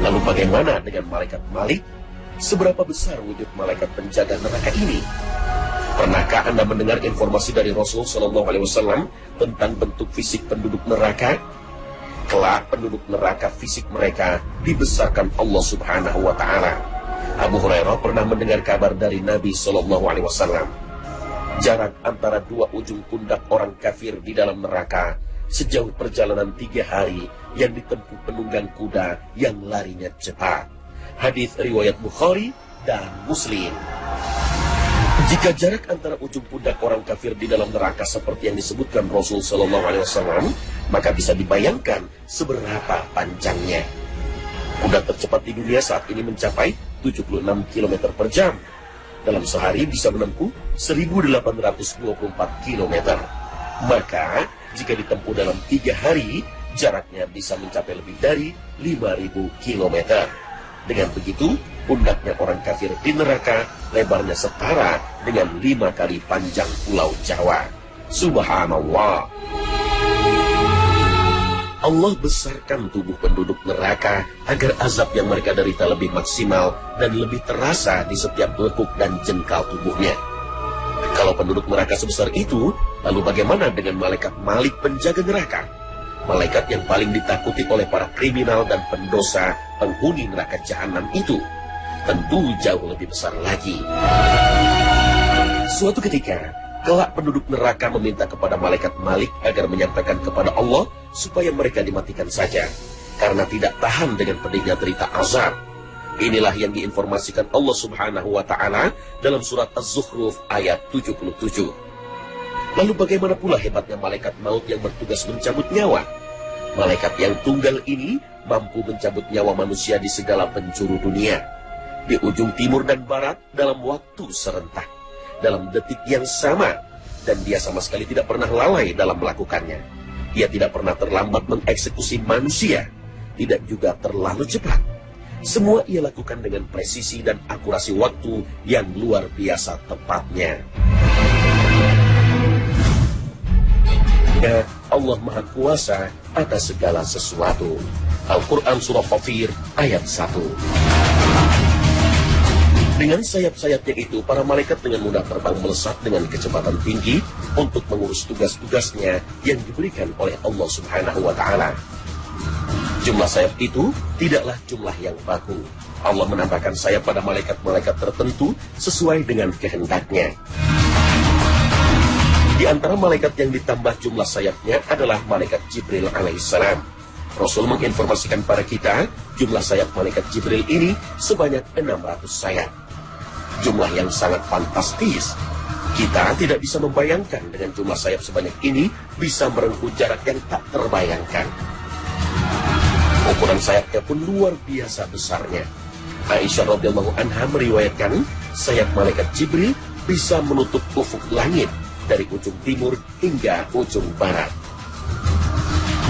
Lalu bagaimana dengan malaikat Malik? Seberapa besar wujud malaikat penjaga neraka ini? Pernahkah Anda mendengar informasi dari Rasul Shallallahu Alaihi Wasallam tentang bentuk fisik penduduk neraka? Kelak penduduk neraka fisik mereka dibesarkan Allah Subhanahu Wa Taala. Abu Hurairah pernah mendengar kabar dari Nabi Shallallahu Alaihi Wasallam. Jarak antara dua ujung pundak orang kafir di dalam neraka sejauh perjalanan 3 hari yang ditempuh penunggang kuda yang larinya cepat. Hadis riwayat Bukhari dan Muslim. Jika jarak antara ujung pundak orang kafir di dalam neraka seperti yang disebutkan Rasul Shallallahu Alaihi Wasallam, maka bisa dibayangkan seberapa panjangnya. Kuda tercepat di dunia saat ini mencapai 76 km per jam. Dalam sehari bisa menempuh 1824 km. Maka jika ditempuh dalam 3 hari, jaraknya bisa mencapai lebih dari 5.000 km. Dengan begitu, pundaknya orang kafir di neraka lebarnya setara dengan 5 kali panjang Pulau Jawa. Subhanallah. Allah besarkan tubuh penduduk neraka agar azab yang mereka derita lebih maksimal dan lebih terasa di setiap lekuk dan jengkal tubuhnya. Kalau penduduk neraka sebesar itu, lalu bagaimana dengan malaikat Malik penjaga neraka? Malaikat yang paling ditakuti oleh para kriminal dan pendosa penghuni neraka jahanam itu tentu jauh lebih besar lagi. Suatu ketika, kelak penduduk neraka meminta kepada malaikat Malik agar menyampaikan kepada Allah supaya mereka dimatikan saja, karena tidak tahan dengan pedihnya derita azab. Inilah yang diinformasikan Allah Subhanahu wa Ta'ala dalam surat Az-Zukhruf ayat 77. Lalu bagaimana pula hebatnya malaikat maut yang bertugas mencabut nyawa? Malaikat yang tunggal ini mampu mencabut nyawa manusia di segala penjuru dunia, di ujung timur dan barat dalam waktu serentak, dalam detik yang sama, dan dia sama sekali tidak pernah lalai dalam melakukannya. Dia tidak pernah terlambat mengeksekusi manusia, tidak juga terlalu cepat. Semua ia lakukan dengan presisi dan akurasi waktu yang luar biasa tepatnya. Ya, Allah Maha Kuasa atas segala sesuatu. Al-Quran Surah Fathir ayat 1. Dengan sayap-sayapnya itu, para malaikat dengan mudah terbang melesat dengan kecepatan tinggi untuk mengurus tugas-tugasnya yang diberikan oleh Allah Subhanahu wa Ta'ala. Jumlah sayap itu tidaklah jumlah yang baku. Allah menambahkan sayap pada malaikat-malaikat tertentu sesuai dengan kehendaknya. Di antara malaikat yang ditambah jumlah sayapnya adalah malaikat Jibril alaihissalam. Rasul menginformasikan pada kita, jumlah sayap malaikat Jibril ini sebanyak 600 sayap. Jumlah yang sangat fantastis. Kita tidak bisa membayangkan dengan jumlah sayap sebanyak ini bisa merengkuh jarak yang tak terbayangkan. Ukuran sayapnya pun luar biasa besarnya. Aisyah radhiyallahu anha meriwayatkan, sayap malaikat Jibril bisa menutup ufuk langit dari ujung timur hingga ujung barat.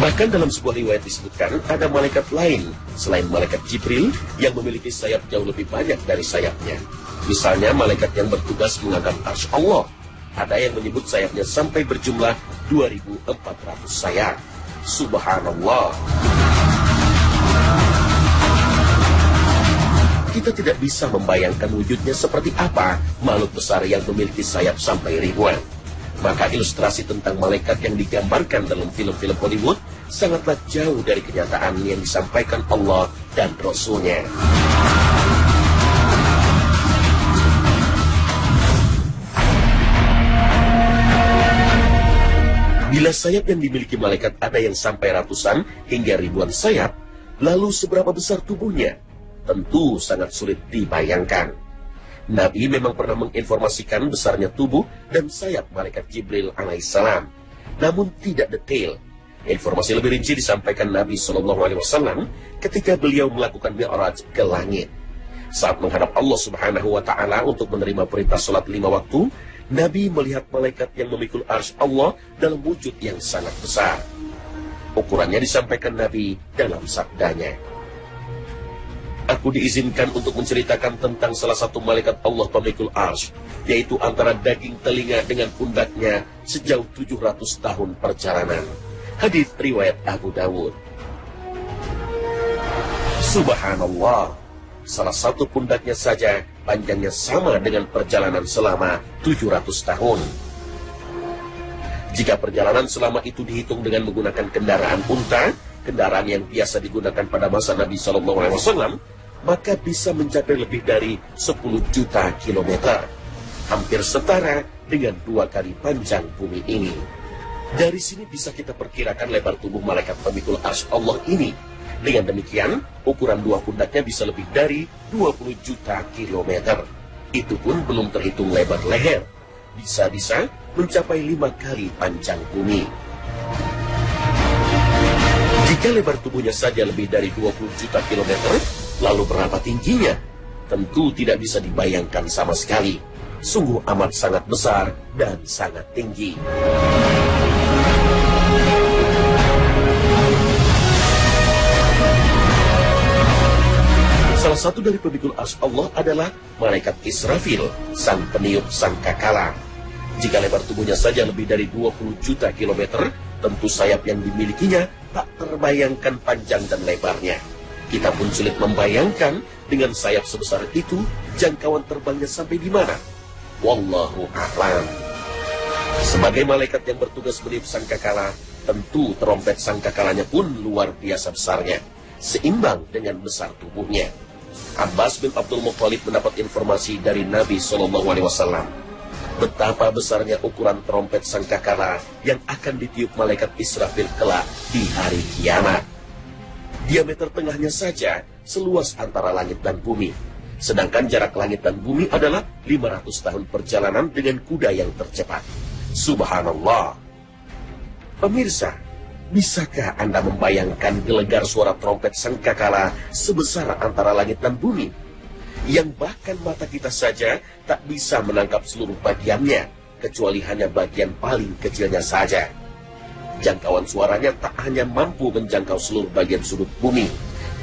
Bahkan dalam sebuah riwayat disebutkan ada malaikat lain selain malaikat Jibril yang memiliki sayap jauh lebih banyak dari sayapnya. Misalnya malaikat yang bertugas mengangkat arsy Allah. Ada yang menyebut sayapnya sampai berjumlah 2.400 sayap. Subhanallah. Kita tidak bisa membayangkan wujudnya seperti apa makhluk besar yang memiliki sayap sampai ribuan. Maka ilustrasi tentang malaikat yang digambarkan dalam film-film Hollywood sangatlah jauh dari kenyataan yang disampaikan Allah dan Rasul-Nya. Bila sayap yang dimiliki malaikat ada yang sampai ratusan hingga ribuan sayap, lalu seberapa besar tubuhnya? Tentu sangat sulit dibayangkan. Nabi memang pernah menginformasikan besarnya tubuh dan sayap malaikat Jibril alaihissalam, namun tidak detail. Informasi lebih rinci disampaikan Nabi SAW ketika beliau melakukan Mi'raj ke langit. Saat menghadap Allah Subhanahu wa Ta'ala untuk menerima perintah sholat 5 waktu, Nabi melihat malaikat yang memikul arsy Allah dalam wujud yang sangat besar. Ukurannya disampaikan Nabi dalam sabdanya, "Aku diizinkan untuk menceritakan tentang salah satu malaikat Allah pemikul arsy, yaitu antara daging telinga dengan pundaknya sejauh 700 tahun perjalanan." Hadis riwayat Abu Dawud. Subhanallah, salah satu pundaknya saja panjangnya sama dengan perjalanan selama 700 tahun. Jika perjalanan selama itu dihitung dengan menggunakan kendaraan unta, kendaraan yang biasa digunakan pada masa Nabi SAW, maka bisa mencapai lebih dari 10 juta kilometer. Hampir setara dengan 2 kali panjang bumi ini. Dari sini bisa kita perkirakan lebar tubuh malaikat pemikul arsy Allah ini. Dengan demikian, ukuran dua pundaknya bisa lebih dari 20 juta kilometer. Itu pun belum terhitung lebar leher. Bisa-bisa mencapai 5 kali panjang bumi. Jika lebar tubuhnya saja lebih dari 20 juta kilometer, lalu berapa tingginya? Tentu tidak bisa dibayangkan sama sekali. Sungguh amat sangat besar dan sangat tinggi. Salah satu dari pemikul arsy Allah adalah malaikat Israfil, sang peniup sangkakala. Jika lebar tubuhnya saja lebih dari 20 juta kilometer, tentu sayap yang dimilikinya tak terbayangkan panjang dan lebarnya. Kita pun sulit membayangkan dengan sayap sebesar itu, jangkauan terbangnya sampai di mana. Wallahu a'lam. Sebagai malaikat yang bertugas meniup sangkakala, tentu terompet sangkakalanya pun luar biasa besarnya, seimbang dengan besar tubuhnya. Abbas bin Abdul Muttalib mendapat informasi dari Nabi SAW betapa besarnya ukuran terompet sangkakala yang akan ditiup malaikat Israfil kelak di hari kiamat. Diameter tengahnya saja seluas antara langit dan bumi, sedangkan jarak langit dan bumi adalah 500 tahun perjalanan dengan kuda yang tercepat. Subhanallah. Pemirsa, bisakah Anda membayangkan gelegar suara trompet sangkakala sebesar antara langit dan bumi, yang bahkan mata kita saja tak bisa menangkap seluruh bagiannya, kecuali hanya bagian paling kecilnya saja. Jangkauan suaranya tak hanya mampu menjangkau seluruh bagian sudut bumi,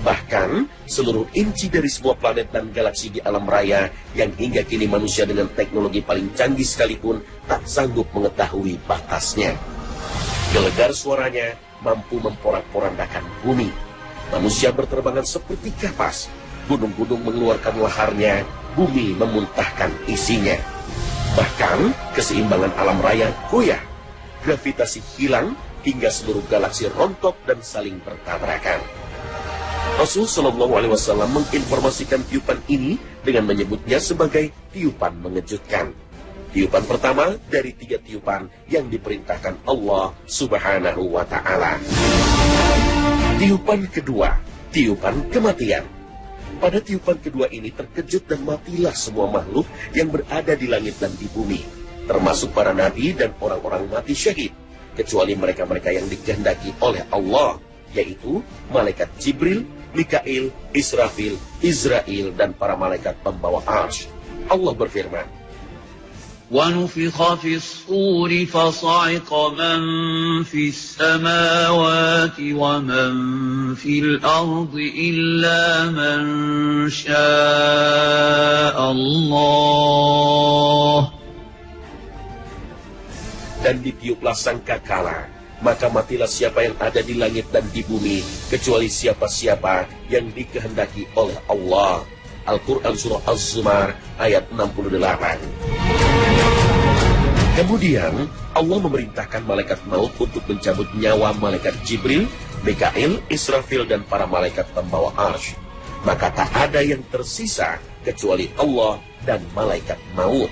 bahkan seluruh inci dari semua planet dan galaksi di alam raya yang hingga kini manusia dengan teknologi paling canggih sekalipun tak sanggup mengetahui batasnya. Gelegar suaranya mampu memporak-porandakan bumi. Manusia berterbangan seperti kapas. Gunung-gunung mengeluarkan laharnya, bumi memuntahkan isinya. Bahkan keseimbangan alam raya goyah. Gravitasi hilang hingga seluruh galaksi rontok dan saling bertabrakan. Rasulullah SAW menginformasikan tiupan ini dengan menyebutnya sebagai tiupan mengejutkan. Tiupan pertama dari 3 tiupan yang diperintahkan Allah Subhanahu wa Ta'ala. Tiupan kedua, tiupan kematian. Pada tiupan kedua ini terkejut dan matilah semua makhluk yang berada di langit dan di bumi, termasuk para nabi dan orang-orang mati syahid, kecuali mereka-mereka yang dikehendaki oleh Allah, yaitu malaikat Jibril, Mikail, Israfil, Israel, dan para malaikat pembawa arsy. Allah berfirman, وَنُفِخَ فِي الصُّورِ فَصَعِقَ مَن فِي السَّمَاوَاتِ وَمَن فِي الْأَرْضِ إِلَّا مَن شَاءَ اللَّهُ. Dan ditiuplah sangkakala, maka matilah siapa yang ada di langit dan di bumi, kecuali siapa-siapa yang dikehendaki oleh Allah. Al-Quran Surah Az-Zumar ayat 68. Kemudian Allah memerintahkan malaikat maut untuk mencabut nyawa malaikat Jibril, Mikail, Israfil, dan para malaikat pembawa arsy. Maka tak ada yang tersisa kecuali Allah dan malaikat maut.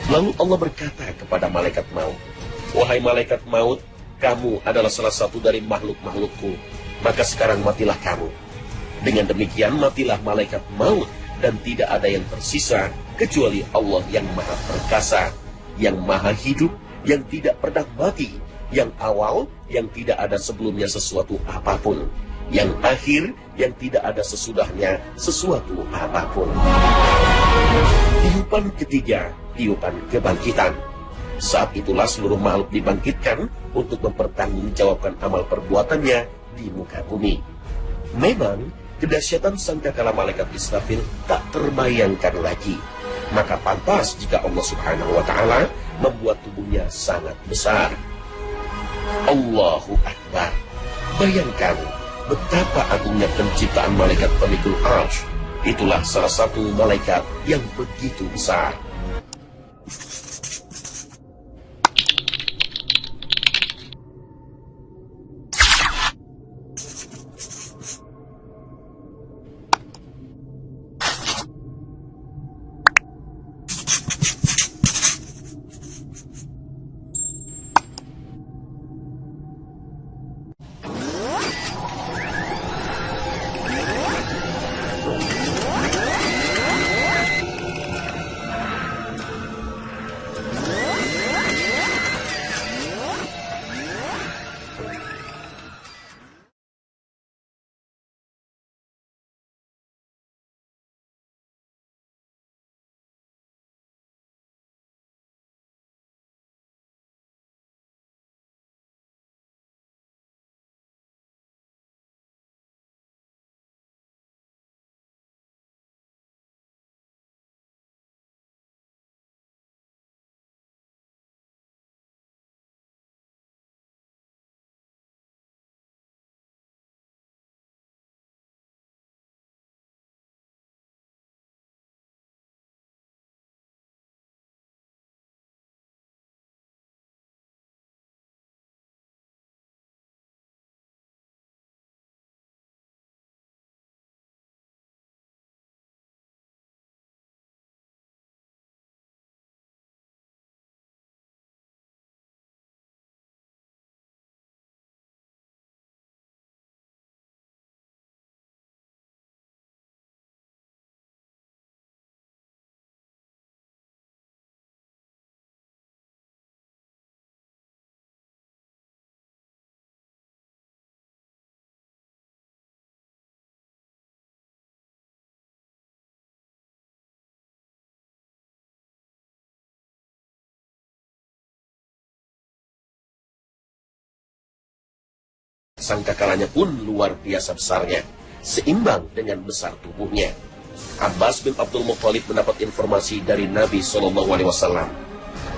Lalu Allah berkata kepada malaikat maut, "Wahai malaikat maut, kamu adalah salah satu dari makhluk-makhlukku, maka sekarang matilah kamu." Dengan demikian matilah malaikat maut, dan tidak ada yang tersisa kecuali Allah yang maha perkasa, yang maha hidup, yang tidak pernah mati, yang awal, yang tidak ada sebelumnya sesuatu apapun, yang akhir, yang tidak ada sesudahnya sesuatu apapun. Tiupan ketiga, tiupan kebangkitan. Saat itulah seluruh makhluk dibangkitkan untuk mempertanggungjawabkan amal perbuatannya di muka bumi. Memang kedahsyatan sangkakala malaikat Israfil tak terbayangkan lagi. Maka pantas jika Allah Subhanahu wa Ta'ala membuat tubuhnya sangat besar. Allahu Akbar. Bayangkan, betapa agungnya penciptaan malaikat pemikul Arsy. Itulah salah satu malaikat yang begitu besar. Sangkakalanya pun luar biasa besarnya, seimbang dengan besar tubuhnya. Abbas bin Abdul Muthalib mendapat informasi dari Nabi SAW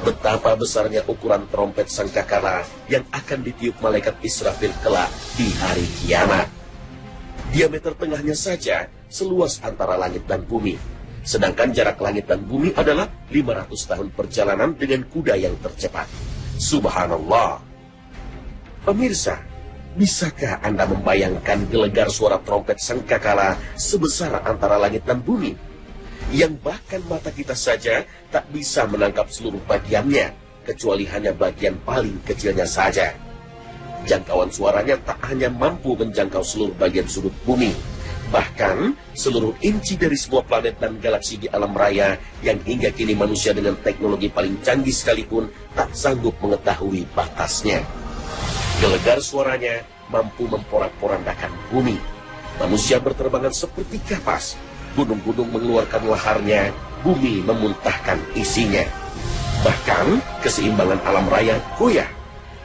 betapa besarnya ukuran trompet sangkakala yang akan ditiup malaikat Israfil kelak di hari kiamat. Diameter tengahnya saja seluas antara langit dan bumi, sedangkan jarak langit dan bumi adalah 500 tahun perjalanan dengan kuda yang tercepat. Subhanallah. Pemirsa, bisakah Anda membayangkan gelegar suara trompet sangkakala sebesar antara langit dan bumi, yang bahkan mata kita saja tak bisa menangkap seluruh bagiannya, kecuali hanya bagian paling kecilnya saja. Jangkauan suaranya tak hanya mampu menjangkau seluruh bagian sudut bumi, bahkan seluruh inci dari semua planet dan galaksi di alam raya yang hingga kini manusia dengan teknologi paling canggih sekalipun tak sanggup mengetahui batasnya. Gelegar suaranya mampu memporak-porandakan bumi. Manusia berterbangan seperti kapas. Gunung-gunung mengeluarkan laharnya, bumi memuntahkan isinya. Bahkan keseimbangan alam raya goyah.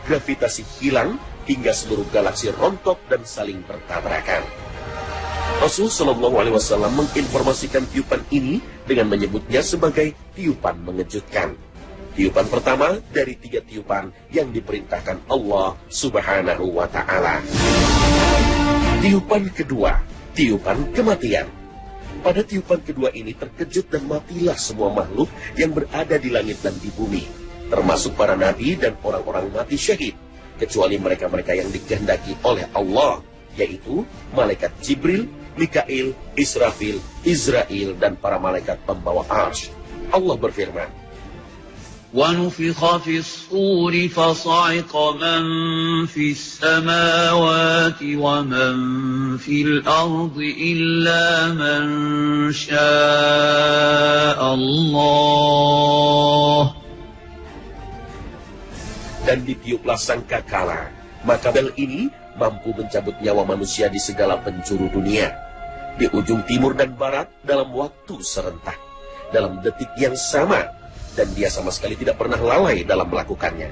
Gravitasi hilang hingga seluruh galaksi rontok dan saling bertabrakan. Rasulullah SAW menginformasikan tiupan ini dengan menyebutnya sebagai tiupan mengejutkan. Tiupan pertama dari 3 tiupan yang diperintahkan Allah Subhanahu wa Ta'ala. Tiupan kedua, tiupan kematian. Pada tiupan kedua ini terkejut dan matilah semua makhluk yang berada di langit dan di bumi, termasuk para nabi dan orang-orang mati syahid, kecuali mereka-mereka yang dikehendaki oleh Allah, yaitu malaikat Jibril, Mikail, Israfil, Izrail, dan para malaikat pembawa Arsy. Allah berfirman, وَنُفِخَ فِي الصُّورِ فَصَعِقَ مَن فِي السَّمَاوَاتِ وَمَن فِي الْأَرْضِ إِلَّا مَن شَاءَ اللَّهُ. Dan ditiuplah sangkakala, maka bel ini mampu mencabut nyawa manusia di segala penjuru dunia, di ujung timur dan barat dalam waktu serentak, dalam detik yang sama. Dan dia sama sekali tidak pernah lalai dalam melakukannya.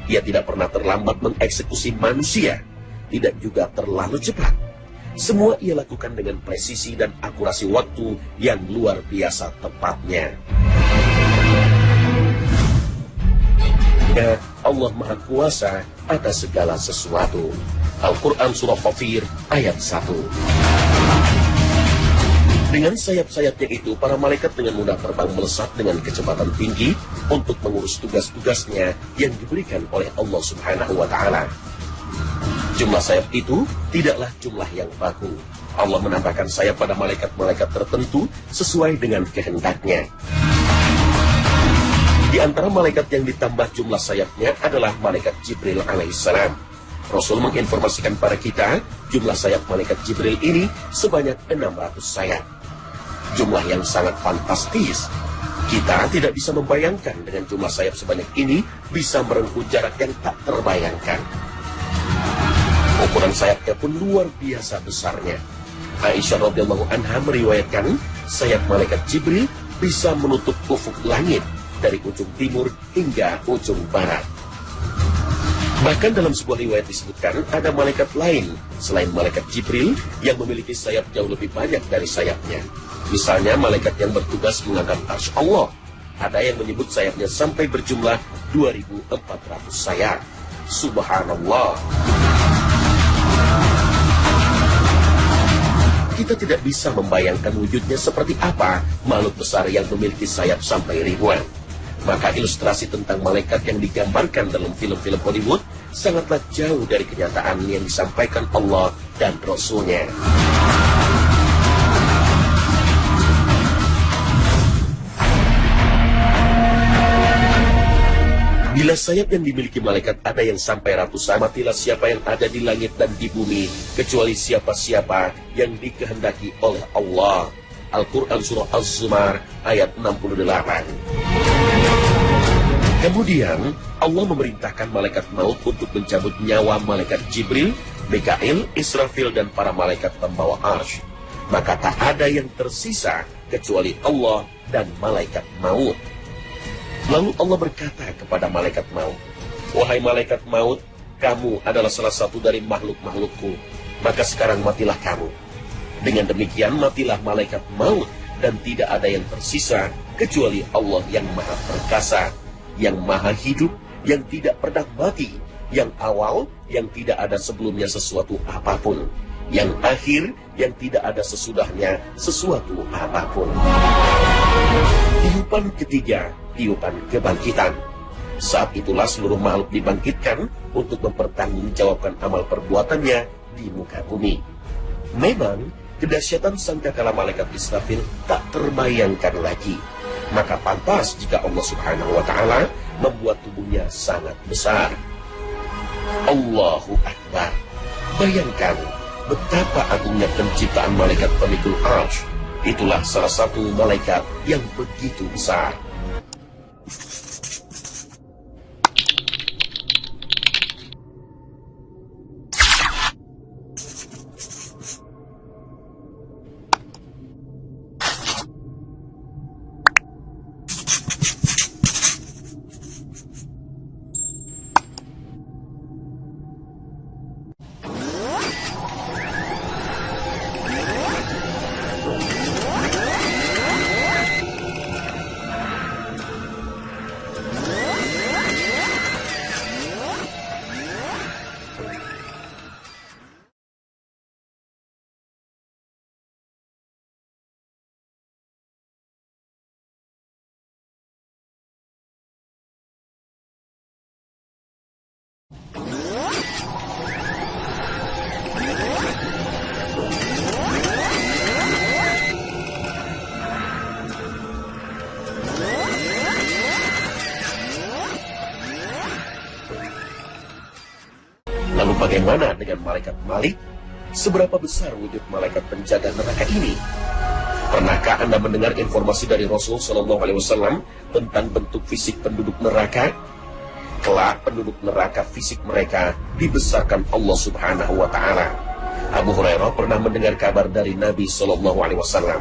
Dia tidak pernah terlambat mengeksekusi manusia, tidak juga terlalu cepat. Semua ia lakukan dengan presisi dan akurasi waktu yang luar biasa tepatnya. Ya, Allah Maha Kuasa atas segala sesuatu. Al-Quran Surah Fathir ayat 1. Dengan sayap-sayapnya itu, para malaikat dengan mudah terbang melesat dengan kecepatan tinggi untuk mengurus tugas-tugasnya yang diberikan oleh Allah Subhanahu wa Ta'ala. Jumlah sayap itu tidaklah jumlah yang baku. Allah menambahkan sayap pada malaikat-malaikat tertentu sesuai dengan kehendaknya. Di antara malaikat yang ditambah jumlah sayapnya adalah malaikat Jibril alaihissalam. Rasul menginformasikan pada kita, jumlah sayap malaikat Jibril ini sebanyak 600 sayap. Jumlah yang sangat fantastis. Kita tidak bisa membayangkan dengan jumlah sayap sebanyak ini bisa merengkuh jarak yang tak terbayangkan. Ukuran sayapnya pun luar biasa besarnya. Aisyah radhiyallahu anha meriwayatkan, sayap malaikat Jibril bisa menutup ufuk langit dari ujung timur hingga ujung barat. Bahkan dalam sebuah riwayat disebutkan ada malaikat lain selain malaikat Jibril yang memiliki sayap jauh lebih banyak dari sayapnya. Misalnya malaikat yang bertugas mengangkat arsy Allah. Ada yang menyebut sayapnya sampai berjumlah 2.400 sayap. Subhanallah. Kita tidak bisa membayangkan wujudnya seperti apa makhluk besar yang memiliki sayap sampai ribuan. Maka ilustrasi tentang malaikat yang digambarkan dalam film-film Hollywood sangatlah jauh dari kenyataan yang disampaikan Allah dan Rasul-Nya. Bila sayap yang dimiliki malaikat ada yang sampai ratusan, matilah siapa yang ada di langit dan di bumi, kecuali siapa-siapa yang dikehendaki oleh Allah. Al-Quran Surah Az-Zumar ayat 68. Kemudian, Allah memerintahkan malaikat maut untuk mencabut nyawa malaikat Jibril, Mikail, Israfil, dan para malaikat pembawa arsy. Maka tak ada yang tersisa kecuali Allah dan malaikat maut. Lalu Allah berkata kepada malaikat maut, "Wahai malaikat maut, kamu adalah salah satu dari makhluk-makhlukku, maka sekarang matilah kamu." Dengan demikian matilah malaikat maut dan tidak ada yang tersisa kecuali Allah yang maha perkasa, yang maha hidup, yang tidak pernah mati, yang awal, yang tidak ada sebelumnya sesuatu apapun, yang akhir, yang tidak ada sesudahnya sesuatu apapun. Tiupan ketiga, tiupan kebangkitan. Saat itulah seluruh makhluk dibangkitkan untuk mempertanggungjawabkan amal perbuatannya di muka bumi. Memang, kedahsyatan sangkakala malaikat Israfil tak terbayangkan lagi. Maka pantas jika Allah Subhanahu wa Ta'ala membuat tubuhnya sangat besar. Allahu Akbar. Bayangkan betapa agungnya penciptaan malaikat pemikul arsy. Itulah salah satu malaikat yang begitu besar. Lalu bagaimana dengan malaikat Malik? Seberapa besar wujud malaikat penjaga neraka ini? Pernahkah Anda mendengar informasi dari Rasul Shallallahu Alaihi Wasallam tentang bentuk fisik penduduk neraka? Kelak penduduk neraka fisik mereka dibesarkan Allah Subhanahu Wa Taala. Abu Hurairah pernah mendengar kabar dari Nabi Shallallahu Alaihi Wasallam.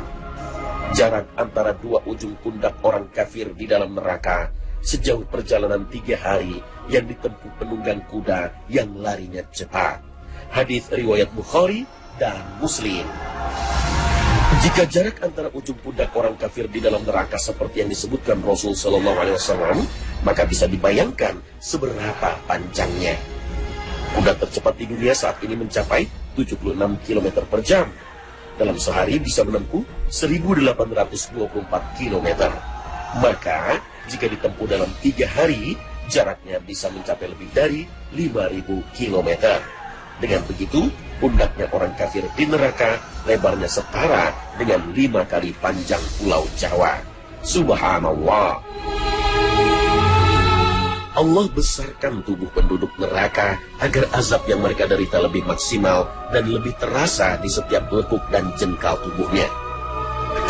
Jarak antara dua ujung pundak orang kafir di dalam neraka sejauh perjalanan 3 hari yang ditempuh penunggang kuda yang larinya cepat. Hadis riwayat Bukhari dan Muslim. Jika jarak antara ujung pundak orang kafir di dalam neraka seperti yang disebutkan Rasul Shallallahu Alaihi Wasallam, maka bisa dibayangkan seberapa panjangnya. Kuda tercepat di dunia saat ini mencapai 76 km per jam. Dalam sehari bisa menempuh 1824 km. Maka, jika ditempuh dalam 3 hari, jaraknya bisa mencapai lebih dari 5.000 km. Dengan begitu, pundaknya orang kafir di neraka lebarnya setara dengan 5 kali panjang Pulau Jawa. Subhanallah. Allah besarkan tubuh penduduk neraka agar azab yang mereka derita lebih maksimal dan lebih terasa di setiap lekuk dan jengkal tubuhnya.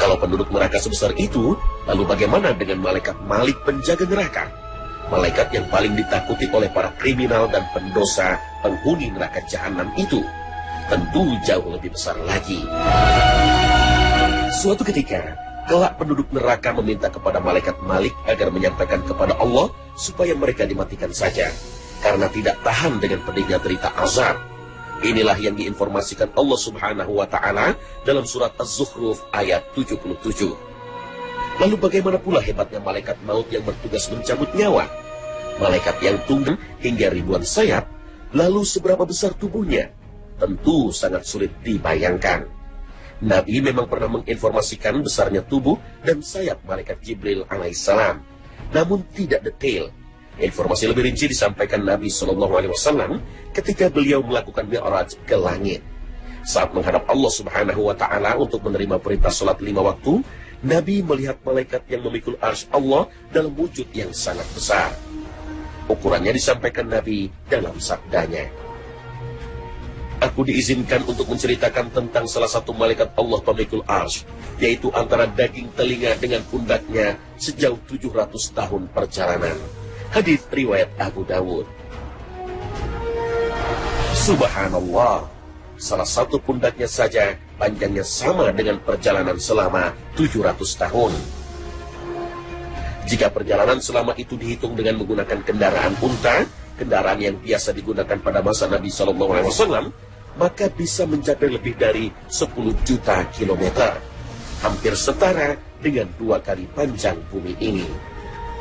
Kalau penduduk neraka sebesar itu, lalu bagaimana dengan malaikat Malik penjaga neraka? Malaikat yang paling ditakuti oleh para kriminal dan pendosa penghuni neraka jahanam itu tentu jauh lebih besar lagi. Suatu ketika, kelak penduduk neraka meminta kepada malaikat Malik agar menyampaikan kepada Allah supaya mereka dimatikan saja, karena tidak tahan dengan pedihnya derita azab. Inilah yang diinformasikan Allah Subhanahu wa Ta'ala dalam surat Az-Zukhruf ayat 77. Lalu bagaimana pula hebatnya malaikat maut yang bertugas mencabut nyawa? Malaikat yang tunggal hingga ribuan sayap, lalu seberapa besar tubuhnya? Tentu sangat sulit dibayangkan. Nabi memang pernah menginformasikan besarnya tubuh dan sayap malaikat Jibril alaihissalam, namun tidak detail. Informasi lebih rinci disampaikan Nabi SAW ketika beliau melakukan Mi'raj ke langit. Saat menghadap Allah Subhanahu wa Ta'ala untuk menerima perintah sholat 5 waktu, Nabi melihat malaikat yang memikul arsy Allah dalam wujud yang sangat besar. Ukurannya disampaikan Nabi dalam sabdanya, "Aku diizinkan untuk menceritakan tentang salah satu malaikat Allah pemikul arsy, yaitu antara daging telinga dengan pundaknya sejauh 700 tahun perjalanan." Hadis riwayat Abu Dawud. Subhanallah, salah satu pundaknya saja panjangnya sama dengan perjalanan selama 700 tahun. Jika perjalanan selama itu dihitung dengan menggunakan kendaraan unta, kendaraan yang biasa digunakan pada masa Nabi SAW, maka bisa mencapai lebih dari 10 juta kilometer, hampir setara dengan 2 kali panjang bumi ini.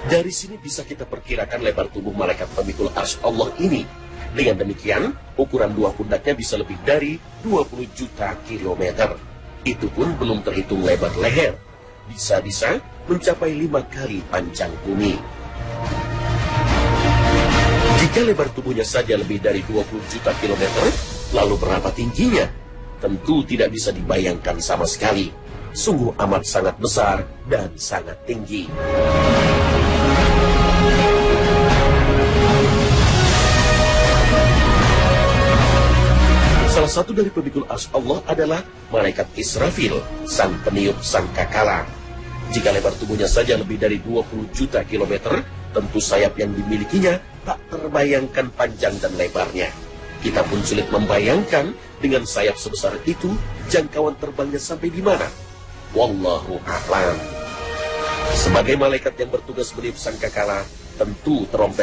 Dari sini bisa kita perkirakan lebar tubuh malaikat pemikul arsy Allah ini. Dengan demikian, ukuran 2 pundaknya bisa lebih dari 20 juta kilometer. Itu pun belum terhitung lebar leher. Bisa-bisa mencapai 5 kali panjang bumi. Jika lebar tubuhnya saja lebih dari 20 juta kilometer, lalu berapa tingginya? Tentu tidak bisa dibayangkan sama sekali. Sungguh amat sangat besar dan sangat tinggi. Salah satu dari pemikul arsy Allah adalah malaikat Israfil, sang peniup sangkakala. Jika lebar tubuhnya saja lebih dari 20 juta kilometer, tentu sayap yang dimilikinya tak terbayangkan panjang dan lebarnya. Kita pun sulit membayangkan dengan sayap sebesar itu, jangkauan terbangnya sampai di mana. Wallahu a'lam. Sebagai malaikat yang bertugas meniup sangkakala, tentu terompet